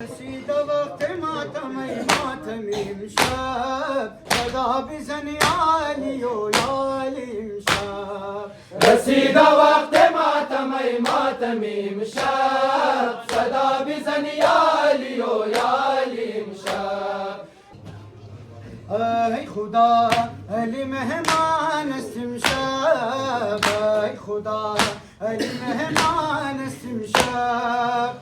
رسید وقت ماتم ای ماتم امشب صدا بزن علی و یالی امشب رسید وقت ماتم ای ماتم امشب صدا بزن یالی و یالی امشب ای خدا علی مهمان است امشب ای خدا علی مهمان است امشب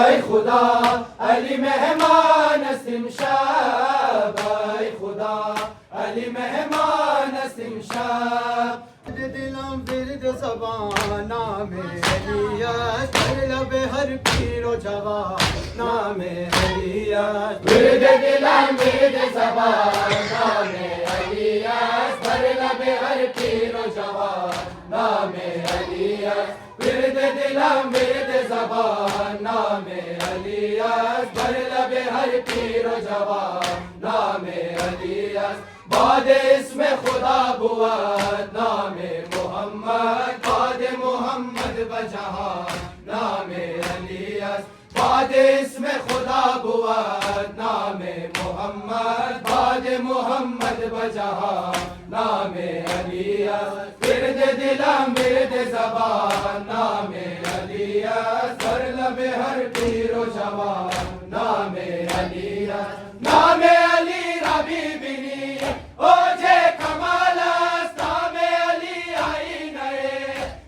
ای خدا علی مهمان است امشب ای خدا علی مهمان است امشب دلم ورد زبان نام علیت هر لب هر پیر و جوان نام علیت ورد دلم ورد زبان نام علیت هر لب هر پیر و جوان نام علیت ورد دلم ورد زبان نام علیت هر لب هر پیر و جوان نام علیت باد اسم خدا بود نام محمد باد محمد بجهان نام علی است باد اسم خدا بود نام محمد باد محمد بجهان نام علی است ورد دلم ورد زبان نام علی است هر لب هر پیر و جوان نام علی است نام علی ربی بینی اوج کمال است نام علی آینه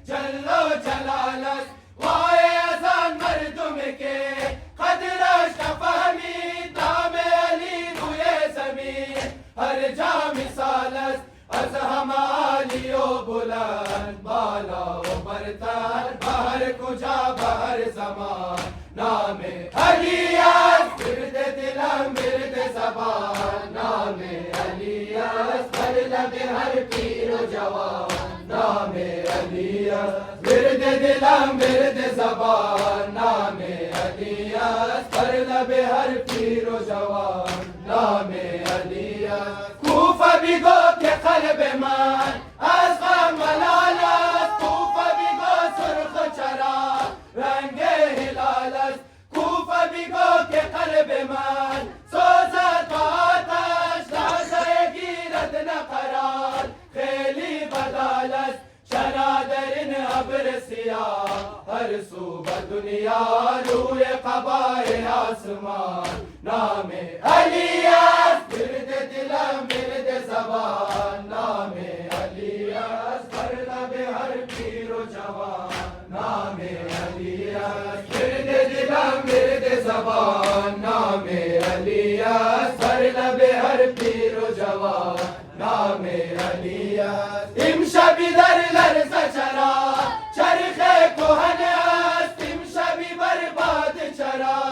جل و جلال است وای از آن مردم که قدرش نفهمید نام علی روی زمین هر جا مثال است از همه عالی و بلند بالا و برتر به هر کجا به هر زمان نام علی است ورد دلم ورد زبان نام علی است هر لب هر پیر و جوان نام علی است ورد دلم ورد زبان نام علی است هر لب هر پیر و جوان نام علی است کوفه بگو که قلب من از غم ملال است کوفه بگو سرخ چرا رنگ هلال است کوفه بگو که قلب من سوزد با آتش لحظه گیرد نقرار خیلی بدال است شنا در این ابر سیاه هر سو به دنیا روی قبای آسمان نام علی است ورد دلم ورد زبان نام علی است هر لب هر پیر و جوان نام علی است ورد دلم ورد زبان نام علی است هر لب هر پیر و جوان نام علی است امشبی در لرزه چرا چرخ کهن است امشبی برباد چرا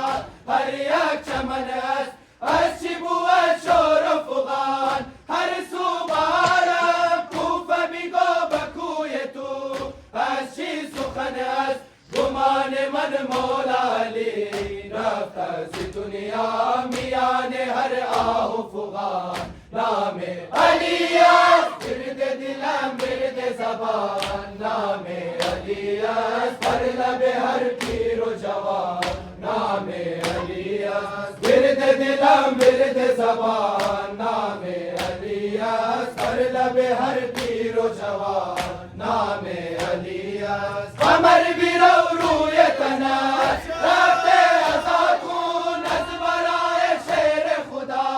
هر یک چمن است از چی بود شور و فغان هر سو بهارم کوفه میگو به کوی تو از چی سخن است گمان من مولا علی رفت از دنیا میان هر آه و فغان نام علی است ورد دلم ورد زبان نام علی است هر لب هر پیر و جوان نام علی است ورد دلم ورد زبان نام علی است هر لب هر پیر و جوان نام علی است قمر بیرو روی تنت رفته عزا کن از برای شیر خدا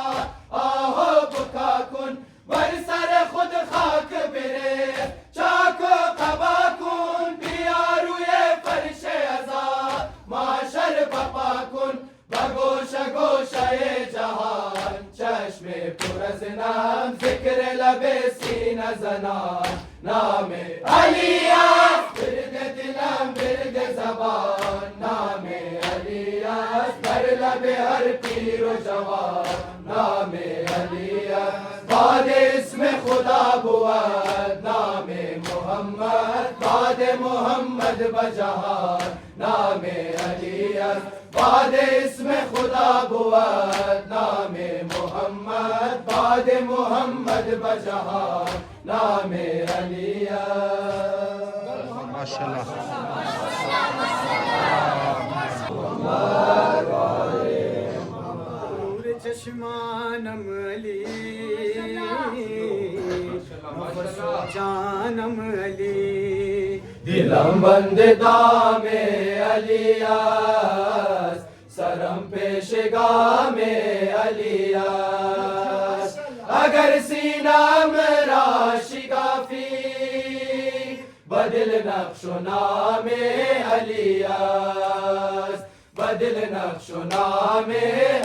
آه و بکا کن بر سر خود خاک بره چاک و قبا کن بیا روی فرش عزا معاشر بپا کن به گوشه گوشه جهان چشم پر از نم ذکر لب سینه زنان نام محمد بعد محمد بجهان نام علی است بعد اسم خدا بود نام محمد بعد محمد بجهان نام علی است ماشاءالله نور چشمانم علی نفس جانم علی دلم بند دام علی است سرم پیشگام علی است اگر سینم را شگافی بدل نقش و نام علی است بدل نقش و نام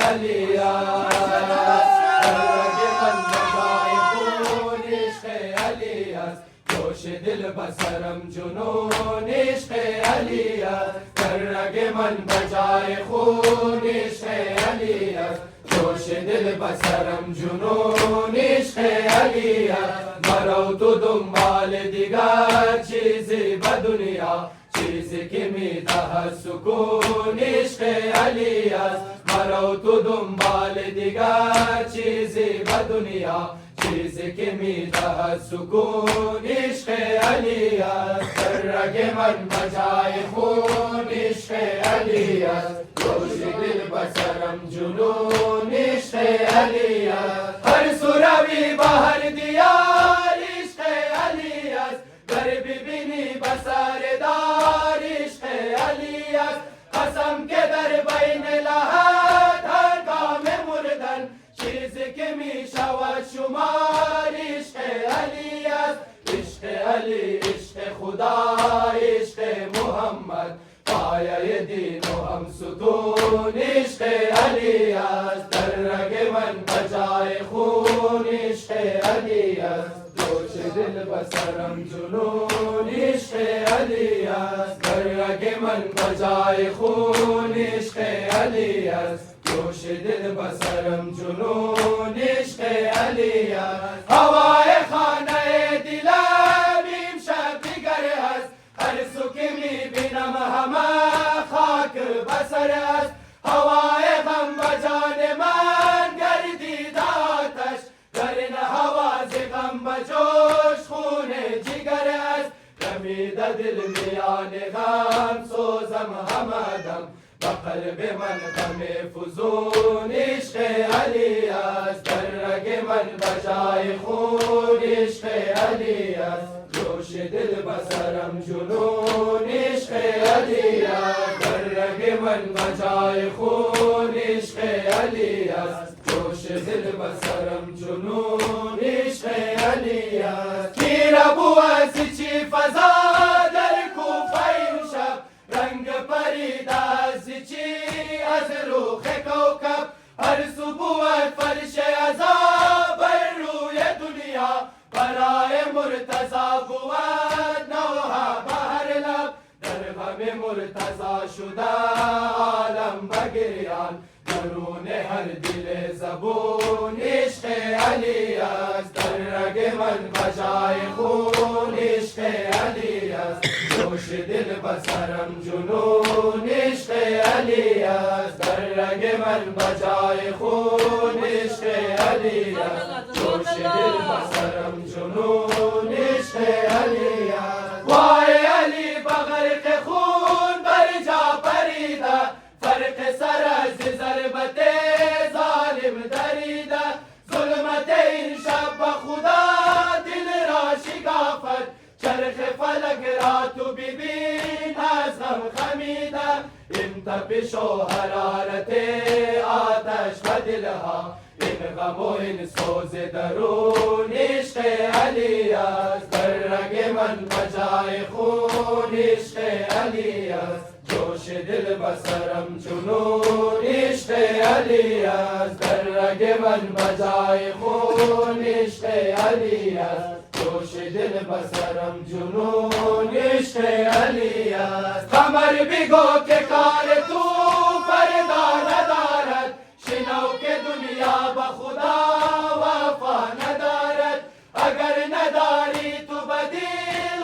علی است رگ من بجای خون عشق علی است جوش دل بسرم جنون عشق علی است در رگ من بجای خون عشق علی است جوش دل بسرم جنون عشق علی است مرا تو دنبال دیگر چیزی به دنیا چیزی که می دهد سکون عشق علی است مرا تو دنبال دیگر چیزی به دنیا چیزی که می دهد سکون عشق علی است در رگ من بجای خون عشق علی است جوش دل بسرم جنون عشق علی است هر سو روی به هر دیار عشق علی است گر ببینی بسر دار عشق علی است قسم که در بین لحد هر گام مردن چیزی که می شود شمار عشق علی است عشق علی عشق خدا عشق محمد پایه دین و هم ستون عشق علی است در رگ من بجای خون عشق علی است جوش دل بسرم جنون عشق علی است در رگ من بجای خون عشق علی است جوش دل بسرم جنون عشق علی است هوای خانه دلم امشب دیگر است هر سو که می بینم همه خاک بسر است هوای غم به جان من گردید آتش گرین هوا ز غم به جوش خون جگر است رمیده دل میان غم سوزم همدم به قلب من غم فزون عشق علی است در رگ من بجای خون عشق علی است جوش دل بسرم جنون عشق علی است در رگ من بجای خون عشق علی است جوش دل بسرم جنون عشق علی است تیره بو از چی فضا در کوفه امشب رنگ پرید از چی از روخ کوکب هر سو بود فرش عذاب بر روی دنیا برای مرتضی بود نوحه به هر لب در غم مرتضی شده عالم بگریان درون هر دل زبون عشق علی است در رگ من بجای خون عشق علی است جوش دل بسرم جنون عشق علی است در رگ من بجای خون عشق علی است جوش دل بسرم جنون عشق علی است وای علی بغرق خون بر جا پریده فرق سر از ضربت ظالم دریده ظلمت این شب به خدا دل را شگافت چرخ فلک را تو ببین از غم خمیده این تپش و حرارت آتش به دلها این غم و این سوز درون عشق علی است در رگ من بجای خون عشق علی است جوش دل بسرم جنون عشق علی است در رگ من بجای خون عشق علی است جوش دل بسرم جنون عشق علی است قمر بگو که کار تو فردا ندارد شنو که دنیا به خدا وفا ندارد اگر نداری تو بدیل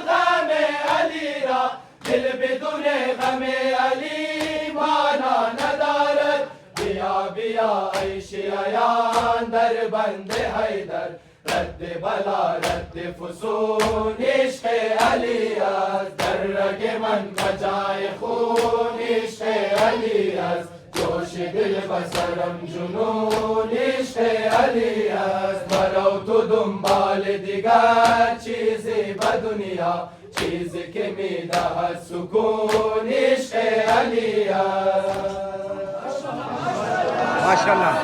دل بدون غم علی مانا ندارد. بیا بیا ای شیعیان در بند حیدر، رد بلا رد فسون عشق علی است. در رگ من بجای خون عشق علی است. جوش دل بسرم جنون عشق علی است. مرو تو دنبال دیگر چیزی به دنیا، چیزی که می دهد سکون عشق علی است. ماشاءالله.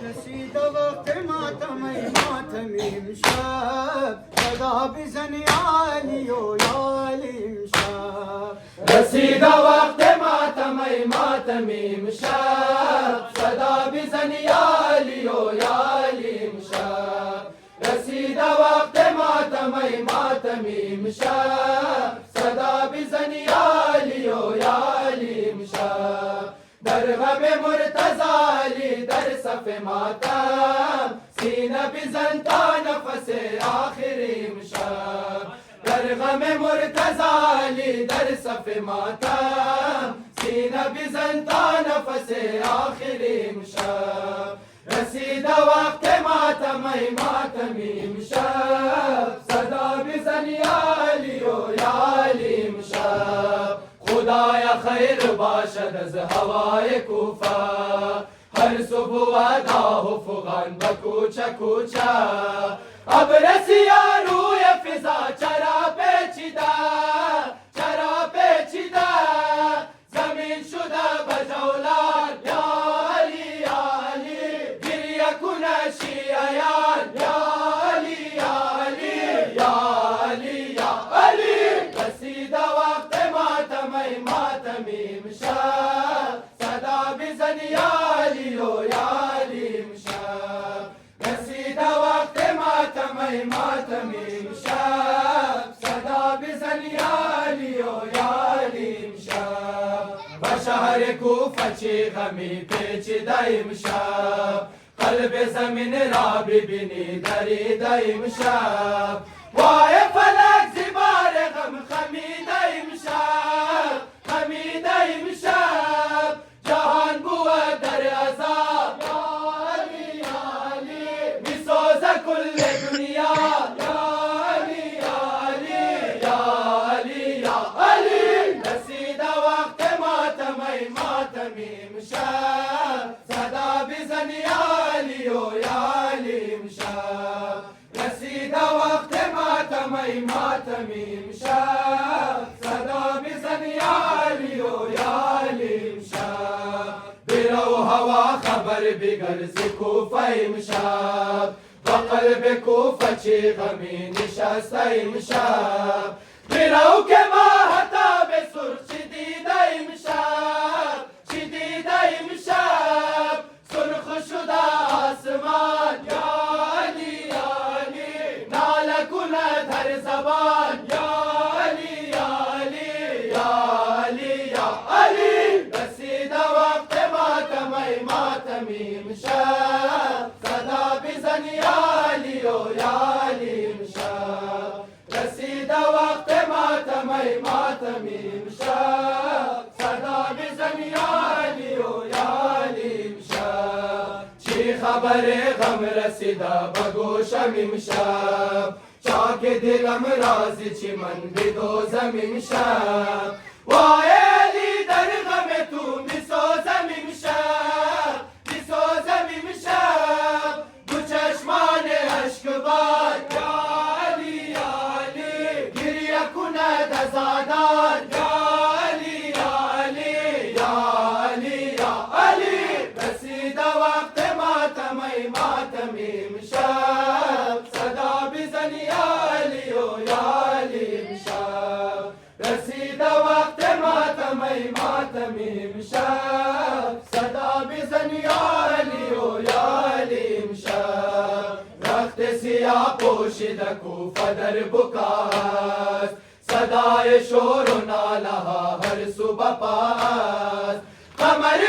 رسید وقت ماتم ای ماتم امشب، صدا بزن یا علی و یا علی امشب. رسید وقت ماتم ای ماتم امشب، صدا بزن یا علی و یا علی امشب. رسید وقت ماتم ای ماتم امشب، صدا بزن یا علی و یا علی امشب. در غم مرتضی علی در صف ماتم، سینه بزن تا نفس آخر امشب. در غم مرتضی علی در صف ماتم، سینه بزن تا نفس آخر امشب. رسید وقت ماتم ای ماتم امشب، صدا بزن یا علی و یا علی امشب. خدایا خیر باشد از هوای کوفه، هر صبح و گاه و فغان به کوچه کوچه. ابر سیاه روی فضا چرا پیچیده، چرا پیچیده. زمین شده به جولان یا علی یا علی. گریه کنه شیعیان یا علی یا علی یا علی یا علی. رسید وقت ماتم ای ماتم امشب، صدا بزن یا علی و یا علی امشب. رسید وقت ماتم ای ماتم امشب، صدا بزن یا علی و یا علی امشب. به شهر کوفه چی غمی پیچیده امشب، قلب زمین را ببینی دریده امشب. وای فلک زبار غم خمیده امشب، خمیده امشب. جهان بود در عذاب یا علی یا علی. میسوزه کل دنیا یا علی یا علی یا علی یا علی. رسید وقت ماتم ای ماتم امشب، صدا بزن یا علی و یا علی امشب. رسید وقت ماتم ای ماتم امشب، صدا بزن یا علی و یا علی امشب. برو هوا خبر بگرز کوفه امشب، و قلب کوفه چی غمی نشسته امشب. برو که ماهتاب سرخ چی دیده امشب، چی دیده امشب. سرخ شده آسمان یا علی یا علی. ناله کند هر زبان یا علی یا علی یا علی یا علی. رسید وقت ماتم ای ماتم امشب، صدا بزن یا علی و یا علی امشب. رسید وقت ماتم ای ماتم امشب، صدا بزن یا علی و یا علی امشب. چی خبر غم رسیده به گوشم امشب، چاک دلم رازی چی من بدوزم امشب. وای علی در غم تو میسوزم امشب، میسوزم امشب. دو چشمان اشکبار یا علی یا علی. گریه کند ازادار یا علی یا علی یا علی یا علی. رسید وقت ماتم ای ماتم امشب، صدا بزن یا علی و یا علی امشب. رسید وقت ماتم ای ماتم امشب، صدا بزن یا علی و یا علی امشب. رخت سیاه پوشیده کوفه در بکاست، صدای شور و ناله ها هر سو بپاست. غم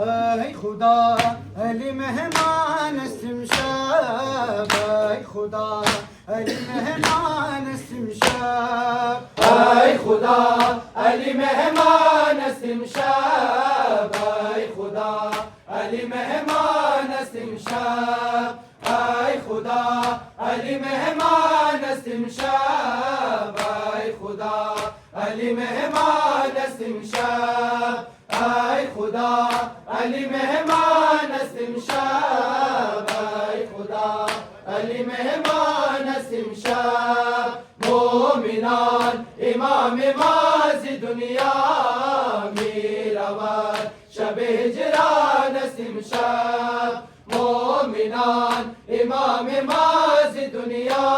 ای خدا علی مهمان امشب، ای خدا علی مهمان امشب، ای خدا علی مهمان است امشب، ای خدا علی مهمان است امشب، ای خدا علی مهمان است امشب، ای خدا علی مهمان است امشب، ای خدا علی مهمان است امشب، ای خدا علی مهمان است امشب. مومنان امام ماز دنیا می رود، شب هجران است امشب. مومنان امام ماز دنیا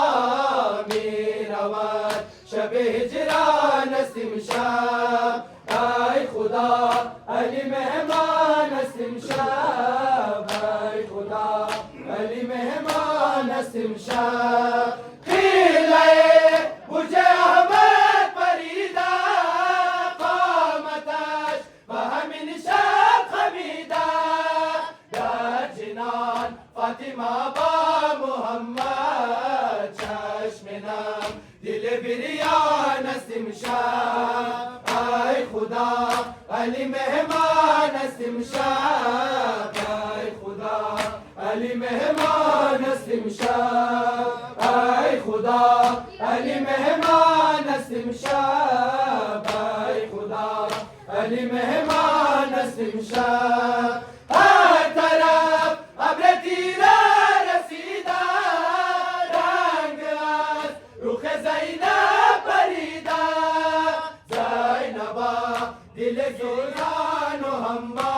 می رود، شب هجران است امشب. ای خدا علی مهمان است امشب، ای خدا علی مهمان است امشب. قیله برج احمد پریده، قامتش به همین شب خمیده. در جنان فاطمه با محمد، چشم نم دل بریان است امشب. ای خدا علی مهمان است امشب، ای خدا علی مهمان است امشب. ای خدا علی مهمان است امشب، ای خدا علی مهمان است امشب. هر طرف ابر تیره رسیده، رنگ از رخ زینب پریده. زینبا دل سلطان و همه،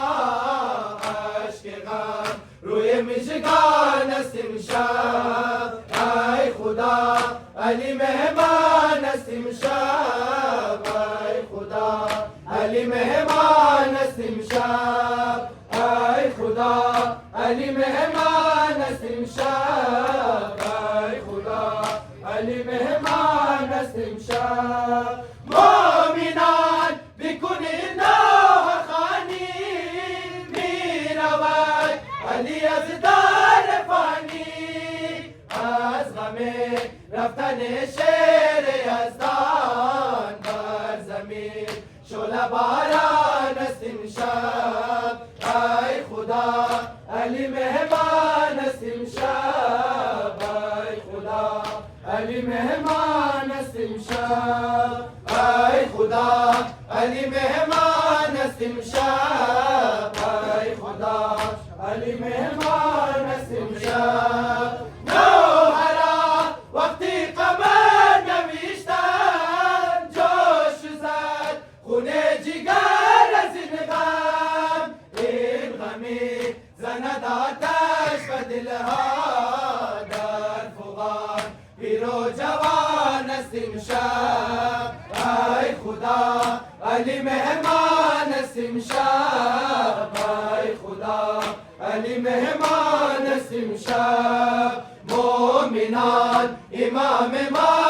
اشک غم روی مژگان است امشب. ای خدا علی مهمان است امشب، ای خدا علی مهمان است امشب. ای خدا علی مهمان است امشب، ای خدا علی مهمان است امشب. مومنان بکنید نوح خوانی، می رود علی از دار فانی. از غم رفتن شیر یزدان، بر زمین شعله باران است امشب. ای خدا علی مهمان است امشب، ای خدا علی مهمان است امشب. ای خدا علی مهمان است امشب، ای خدا علی مهمان است امشب. نوحرا وقتی قمر نوشتن، جوش زد خون جگر از این غم. این غمی زند آتش به دلها، در فغان پیر و جوان است امشب. ای خدا علی مهمان است امشب، ای خدا علی مهمان است امشب. مومنان امام ما